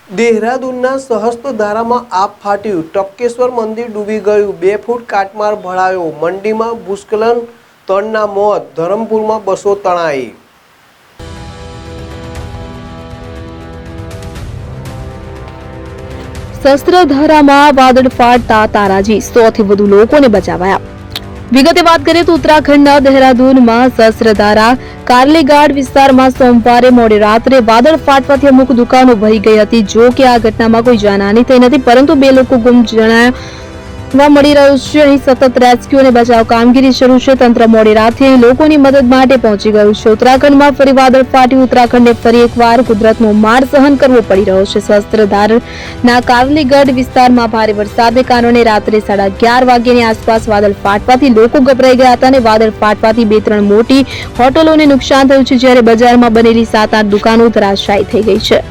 દેહરાદૂનના સહસ્ત્રધારામાં આગ ફાટ્યું, ટપકેશ્વર મંદિર ડૂબી ગયું, 2 ફૂટ કાટમાળ ભરાયો, મંડીમાં ભૂસ્ખલન, 3ના મોત, ધરમપુરમાં બસો તણાઈ. સહસ્ત્રધારામાં વાદળ ફાટતા તારાજી 100 થી વધુ લોકોને બચાવાયા. વિગતે વાત કરીએ તો ઉત્તરાખંડના દેહરાદૂનમાં સહસ્ત્રધારા કાર્લેગાડ વિસ્તારમાં સોમવારે મોડી રાત્રે વાદળ ફાટવાથી અમુક દુકાનો વહી ગઈ હતી. જો કે આ ઘટનામાં કોઈ જાનહાની થઈ નથી, પરંતુ 2 લોકો ગુમ જણાવવા મળી રહ્યું છે. અહીં સતત રેસ્ક્યુ અને બચાવ કામગીરી શરૂ છે. તંત્ર મોડી રાત્રે અહીં લોકોની મદદ માટે પહોંચી ગયું છે. ઉત્તરાખંડમાં ફરી વાદળ ફાટ્યું. ઉત્તરાખંડને ફરી એકવાર કુદરતનો માર સહન કરવો પડી રહ્યો છે. સહસ્ત્રધારના કાર્લેગઢ વિસ્તારમાં ભારે વરસાદને કારણે રાત્રે 11:30 વાગ્યાની આસપાસ વાદળ ફાટવાથી લોકો ગભરાઈ ગયા હતા અને વાદળ ફાટવાથી 2-3 મોટી હોટલોને નુકસાન થયું છે, જ્યારે બજારમાં બનેલી 7-8 દુકાનો ધરાશાયી થઈ ગઈ છે.